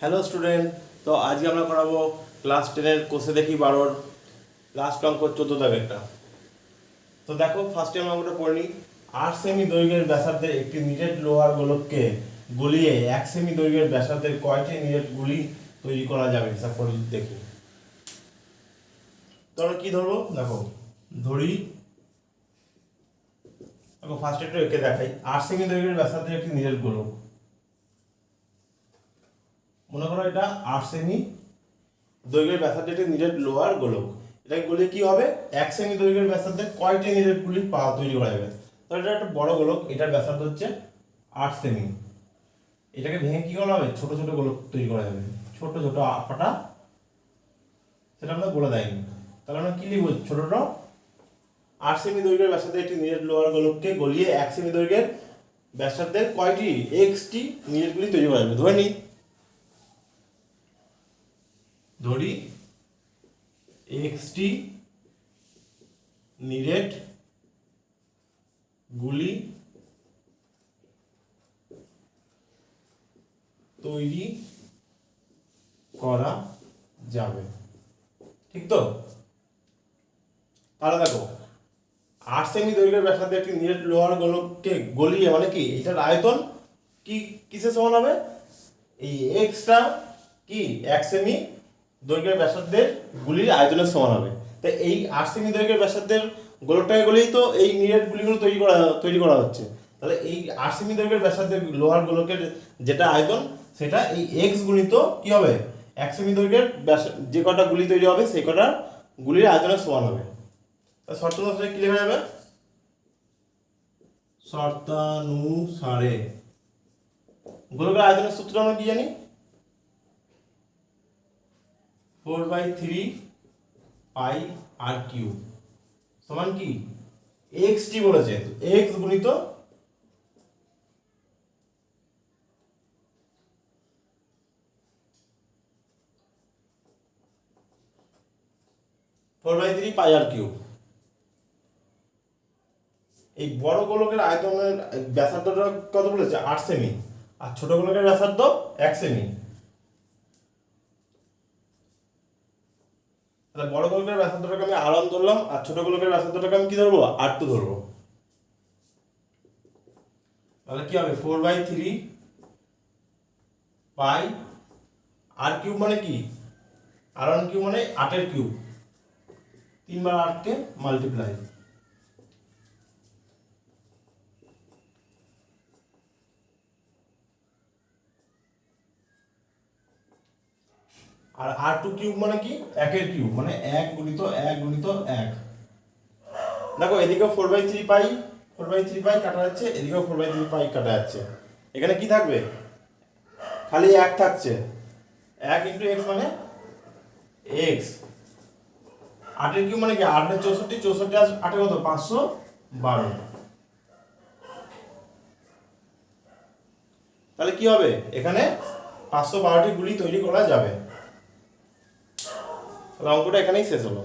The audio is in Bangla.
হ্যালো স্টুডেন্ট, তো আজকে আমরা করাবো ক্লাস 10-এর কোষে দেখি 12-র লাস্ট অঙ্ক 14 দাগেরটা। তো দেখো, ফার্স্টে আমরা অঙ্কটা পড়ে নিই। 8 সেমি দৈর্ঘ্যের ব্যাসার্ধের একটি নিরেট লোহার গোলককে গলিয়ে 1 সেমি দৈর্ঘ্যের ব্যাসার্ধের কয়টি নিরেট গুলি তৈরি করা যাবে হিসাব করে দেখি। তো আমরা কি ধরবো, দেখো ফার্স্টে একটু এঁকে দেখাই। 8 সেমি দৈর্ঘ্যের ব্যাসার্ধের একটি নিরেট গোলক, মনে করো এটা 8 সেমি দৈর্ঘ্যের ব্যাসার্ধের একটি নিরেট লোহার গোলক। এটাকে বলে কি হবে, 1 সেমি দৈর্ঘ্যের ব্যাসার্ধে কয়টি নিরেট গুলি তৈরি করা যাবে। তো এটা একটা বড় গোলক, এটার ব্যাসার্ধ হচ্ছে 8 সেমি। এটাকে ভেঙে কি করা হবে, ছোট ছোট গোলক তৈরি করা যাবে, ছোট ছোট আপাটা, সেটা আমরা বলে দেয়নি। তাহলে আমরা কি লিখবো, ছোট ছোট 8 সেমি দৈর্ঘ্যের ব্যাসার্ধে একটি নিরেট লোহার গোলককে গলিয়ে 1 সেমি দৈর্ঘ্যের ব্যাসার্ধের কয়টি এক্সটি নিরেট গুলি তৈরি করা যাবে। ধরি এক্সটি নিরেট গুলি তৈরি করা যাবে, ঠিক তো? তাহলে দেখো, 8 সেমি দৈর্ঘ্যের ব্যাসার্ধে একটি নিরেট লোহার গোলককে গলিয়ে, মানে কি এটার আয়তন কি কিসের সমান হবে, এই এক্সটা কি 1 সেমি দৈর্ঘ্যের ব্যাসার্ধের গুলির আয়তনের সমান হবে। তাই এই 8 সেমি দৈর্ঘ্যের ব্যাসার্ধের গোলকটাকে গলেই তো এই নিরেট গুলিগুলো তৈরি করা হচ্ছে। তাহলে এই 8 সেমি দৈর্ঘ্যের ব্যাসার্ধের লোহার গোলকের যেটা আয়তন, সেটা এই এক্স গুণিত কি হবে, 1 সেমি দৈর্ঘ্যের যে কটা গুলি তৈরি হবে সেই কটা গুলির আয়তনের সমান হবে। তাহলে শর্তানুসারে কি লেখা যাবে, শর্তানুসারে গোলকের আয়তনের সূত্র আমরা কি জানি, 4/3 পাই আর কিউ সমান কি এক্স টি বলেছে, এক্স গুণিত 4/3 পাই আর কিউ। এই বড় গোলকের আয়তনের ব্যাসার্ধটা কত বলেছে, 8 সেমি, আর ছোট গোলকের ব্যাসার্ধ 1 সেমি। তাহলে বড় গোলকের ব্যাসার্ধটাকে আমি R1 ধরলাম, আর ছোট গোলকের ব্যাসার্ধটাকে আমি কি ধরবো, R2 ধরবো। তাহলে কি হবে, 4/3 পাই আর কিউব, মানে কি R1 কিউব মানে 8 এর কিউব, 3 বার 8 কে মাল্টিপ্লাই, আর R2 কিউব মানে কি 1 এর কিউব, মানে 1 গুণিত 1 গুণিত 1। দেখো এদিকেও 4/3 পাই কাটা যাচ্ছে, এদিকেও 4/3 পাই কাটা যাচ্ছে। এখানে কি থাকবে, খালি 1 থাকছে, 1 ইন্টু এক্স মানে এক্স। 8 এর কিউব মানে কি 8 এর 64, 64 আর 8 কত, 512। তাহলে কি হবে, এখানে 512টি গুলি তৈরি করা যাবে। অঙ্কটা এখানেই শেষ হলো।